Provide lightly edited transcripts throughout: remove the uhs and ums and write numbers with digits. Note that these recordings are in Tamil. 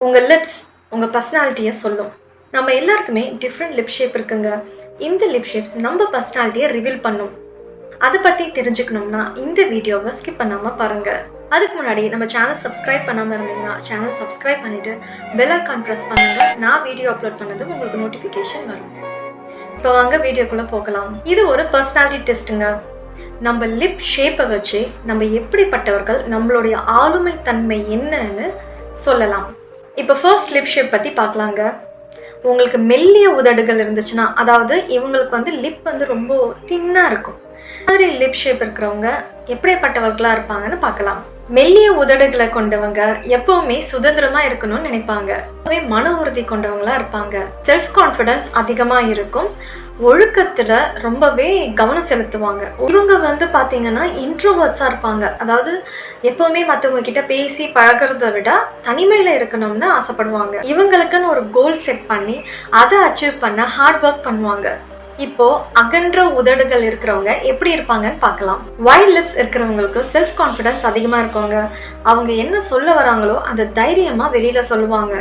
உங்கள் லிப்ஸ் உங்கள் பர்சனாலிட்டியை சொல்லும். நம்ம எல்லாருக்குமே டிஃப்ரெண்ட் லிப் ஷேப் இருக்குங்க. இந்த லிப் ஷேப்ஸ் நம்ம பர்சனாலிட்டியை ரிவீல் பண்ணும். அதை பற்றி தெரிஞ்சுக்கணும்னா இந்த வீடியோவை ஸ்கிப் பண்ணாமல் பாருங்கள். அதுக்கு முன்னாடி நம்ம சேனல் சப்ஸ்கிரைப் பண்ணாமல் இருந்தீங்கன்னா சேனல் சப்ஸ்கிரைப் பண்ணிவிட்டு பெல் ஐகான் ப்ரெஸ் பண்ணுங்கள். நான் வீடியோ அப்லோட் பண்ணது உங்களுக்கு நோட்டிஃபிகேஷன் வரும். இப்போ வாங்க வீடியோக்குள்ளே போகலாம். இது ஒரு பர்சனாலிட்டி டெஸ்ட்டுங்க. நம்ம லிப் ஷேப்பை வச்சு நம்ம எப்படிப்பட்டவர்கள், நம்மளுடைய ஆளுமை தன்மை என்னன்னு சொல்லலாம். இப்போ ஃபர்ஸ்ட் லிப் ஷேப் பற்றி பார்க்கலாங்க. உங்களுக்கு மெல்லிய உதடுகள் இருந்துச்சுன்னா, அதாவது இவங்களுக்கு வந்து லிப் வந்து ரொம்ப தின்னாக இருக்கும். மாதிரி லிப் ஷேப் இருக்கிறவங்க எப்படிப்பட்டவர்களாக இருப்பாங்கன்னு பார்க்கலாம். மெல்லிய உதடுகளை கொண்டவங்க எப்பவுமே சுதந்திரமா இருக்கணும்னு நினைப்பாங்க. மன உறுதி கொண்டவங்களா இருப்பாங்க. செல்ஃப் கான்ஃபிடன்ஸ் அதிகமா இருக்கும். ஒழுக்கத்துல ரொம்பவே கவனம் செலுத்துவாங்க. இவங்க வந்து பாத்தீங்கன்னா இன்ட்ரோவர்ட்ஸா இருப்பாங்க. அதாவது எப்பவுமே மற்றவங்க கிட்ட பேசி பழகிறத விட தனிமையில இருக்கணும்னு ஆசைப்படுவாங்க. இவங்களுக்குன்னு ஒரு கோல் செட் பண்ணி அதை அச்சீவ் பண்ண ஹார்ட் ஒர்க் பண்ணுவாங்க. இப்போ அகன்ற உதடுகள் இருக்கிறவங்க எப்படி இருப்பாங்கன்னு பார்க்கலாம். வைட் லிப்ஸ் இருக்கிறவங்களுக்கு செல்ஃப் கான்ஃபிடன்ஸ் அதிகமா இருக்குங்க. அவங்க என்ன சொல்ல வராங்களோ அதை தைரியமா வெளியில சொல்லுவாங்க.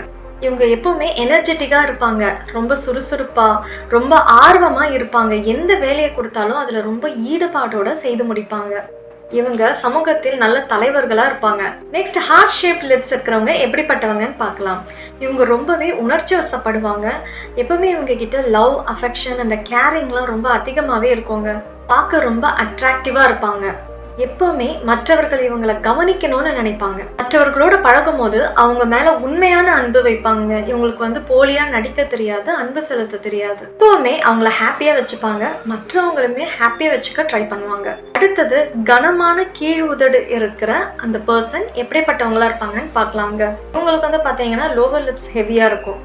இவங்க எப்பவுமே எனர்ஜெட்டிக்கா இருப்பாங்க. ரொம்ப சுறுசுறுப்பா, ரொம்ப ஆர்வமா இருப்பாங்க. எந்த வேலையை கொடுத்தாலும் அதுல ரொம்ப ஈடுபாடோட செய்து முடிப்பாங்க. இவங்க சமூகத்தில் நல்ல தலைவர்களா இருப்பாங்க. நெக்ஸ்ட் ஹார்ட் ஷேப் லிப்ஸ் இருக்கிறவங்க எப்படிப்பட்டவங்கன்னு பார்க்கலாம். இவங்க ரொம்பவே உணர்ச்சி வசப்படுவாங்க. எப்பவுமே இவங்க கிட்ட லவ், அஃபெக்ஷன், அந்த கேரிங்லாம் ரொம்ப அதிகமாகவே இருக்குங்க. பார்க்க ரொம்ப அட்ராக்டிவா இருப்பாங்க. எப்பவுமே மற்றவர்கள் இவங்களை கவனிக்கணும்னு நினைப்பாங்க. மற்றவர்களோட பழகும் போது அவங்க மேல உண்மையான அன்பு வைப்பாங்க. இவங்களுக்கு வந்து போலியா நடிக்க தெரியாது, அன்பு செலுத்த தெரியாது. எப்பவுமே அவங்கள ஹாப்பியா வச்சுப்பாங்க. மற்றவங்களுமே ஹாப்பியா வச்சுக்க ட்ரை பண்ணுவாங்க. அடுத்தது கனமான கீழ் உதடு இருக்கிற அந்த பர்சன் எப்படிப்பட்டவங்களா இருப்பாங்கன்னு பார்க்கலாங்க. இவங்களுக்கு வந்து பாத்தீங்கன்னா லோவர் லிப்ஸ் ஹெவியா இருக்கும்.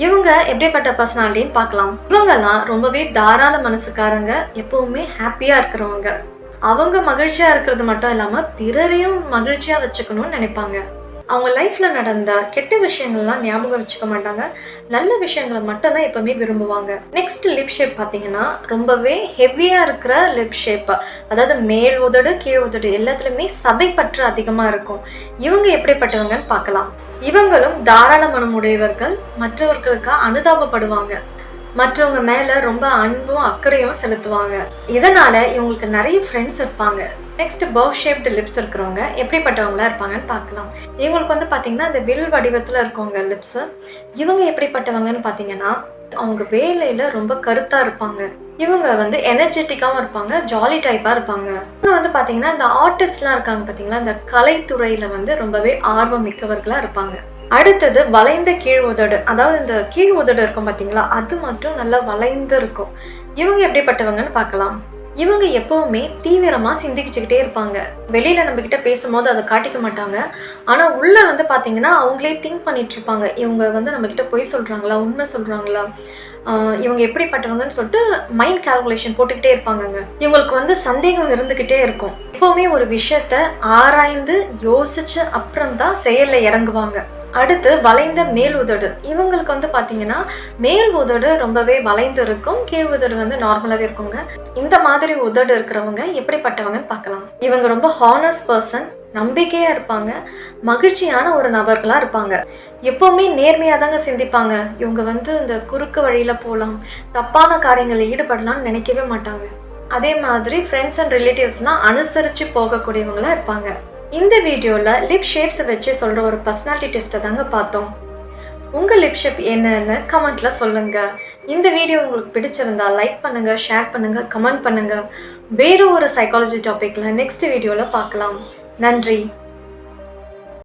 இவங்க எப்படிப்பட்ட பர்சனாலிட்டின்னு பார்க்கலாம். இவங்கெல்லாம் ரொம்பவே தாராள மனசுக்காரங்க. எப்பவுமே ஹாப்பியா இருக்கிறவங்க. அவங்க மகிழ்ச்சியா இருக்கிறது மட்டும் இல்லாம பிறரையும் மகிழ்ச்சியா வச்சுக்கணும்னு நினைப்பாங்க. அவங்க லைஃப்ல நடந்த கெட்ட விஷயங்கள்லாம் ஞாபகம் வச்சுக்க மாட்டாங்க. நல்ல விஷயங்களை மட்டும் தான் எப்பவுமே விரும்புவாங்க. நெக்ஸ்ட் லிப் ஷேப் பார்த்தீங்கன்னா ரொம்பவே ஹெவியா இருக்கிற லிப் ஷேப். அதாவது மேல் உதடு, கீழ் உதடு எல்லாத்துலயுமே சதைப்பற்று அதிகமா இருக்கும். இவங்க எப்படிப்பட்டவங்கன்னு பார்க்கலாம். இவங்களும் தாராள மனம் உடையவர்கள். மற்றவர்களுக்கு அனுதாபப்படுவாங்க. மற்றவங்க மேல ரொம்ப அன்பும் அக்கறையும் செலுத்துவாங்க. இதனால இவங்களுக்கு நிறைய ஃப்ரெண்ட்ஸ் இருப்பாங்க. நெக்ஸ்ட் பர்வ் ஷேப்டு லிப்ஸ் இருக்கிறவங்க எப்படிப்பட்டவங்களா இருப்பாங்கன்னு பார்க்கலாம். இவங்களுக்கு வந்து பாத்தீங்கன்னா இந்த வில் வடிவத்துல இருக்கவங்க லிப்ஸ். இவங்க எப்படிப்பட்டவங்கன்னு பாத்தீங்கன்னா அவங்க வேலையில ரொம்ப கருத்தா இருப்பாங்க. இவங்க வந்து எனர்ஜெட்டிக்காவும் இருப்பாங்க, ஜாலி டைப்பா இருப்பாங்க. இவங்க வந்து பாத்தீங்கன்னா இந்த ஆர்டிஸ்ட்லாம் இருக்காங்க பாத்தீங்களா, இந்த கலைத்துறையில வந்து ரொம்பவே ஆர்வம் மிக்கவர்களா இருப்பாங்க. அடுத்தது வளைந்த கீழ் உதடு. அதாவது இந்த கீழ் உதடு இருக்கும் பார்த்தீங்களா, அது மட்டும் நல்லா வளைந்து இருக்கும். இவங்க எப்படிப்பட்டவங்கன்னு பார்க்கலாம். இவங்க எப்பவுமே தீவிரமா சிந்திச்சுக்கிட்டே இருப்பாங்க. வெளியில நம்ம கிட்ட பேசும்போது அதை காட்டிக்க மாட்டாங்க. ஆனா உள்ள வந்து பாத்தீங்கன்னா அவங்களே திங்க் பண்ணிட்டு இருப்பாங்க. இவங்க வந்து நம்ம கிட்ட பொய் சொல்றாங்களா, உண்மை சொல்றாங்களா, இவங்க எப்படிப்பட்டவங்கன்னு சொல்லிட்டு மைண்ட் கால்குலேஷன் போட்டுக்கிட்டே இருப்பாங்கங்க. இவங்களுக்கு வந்து சந்தேகம் இருந்துகிட்டே இருக்கும். எப்பவுமே ஒரு விஷயத்த ஆராய்ந்து யோசிச்சு அப்புறம் தான் செயல்ல இறங்குவாங்க. அடுத்து வளைந்த மேல் உதடு. இவங்களுக்கு வந்து பாத்தீங்கன்னா மேல் உதடு ரொம்பவே வளைந்து இருக்கும், கீழ் உதடு வந்து நார்மலாவே இருக்குங்க. இந்த மாதிரி உதடு இருக்கிறவங்க எப்படிப்பட்டவங்கன்னு பார்க்கலாம். இவங்க ரொம்ப ஹானஸ்ட் பர்சன், நம்பிக்கையா இருப்பாங்க, மகிழ்ச்சியான ஒரு நபர்களா இருப்பாங்க. எப்பவுமே நேர்மையா தாங்க சிந்திப்பாங்க. இவங்க வந்து இந்த குறுக்கு வழியில போகலாம், தப்பான காரியங்களில் ஈடுபடலாம்னு நினைக்கவே மாட்டாங்க. அதே மாதிரி ஃப்ரெண்ட்ஸ் அண்ட் ரிலேட்டிவ்ஸ்லாம் அனுசரிச்சு போகக்கூடியவங்களா இருப்பாங்க. இந்த வீடியோவில் லிப் ஷேப்ஸை வச்சு சொல்கிற ஒரு பர்சனாலிட்டி டெஸ்ட்டை தாங்க பார்த்தோம். உங்கள் லிப் ஷேப் என்னன்னு கமெண்ட்டில் சொல்லுங்கள். இந்த வீடியோ உங்களுக்கு பிடிச்சிருந்தா லைக் பண்ணுங்கள், ஷேர் பண்ணுங்கள், கமெண்ட் பண்ணுங்கள். வேறு ஒரு சைக்காலஜி டாப்பிக்கில் நெக்ஸ்ட் வீடியோவில் பார்க்கலாம். நன்றி.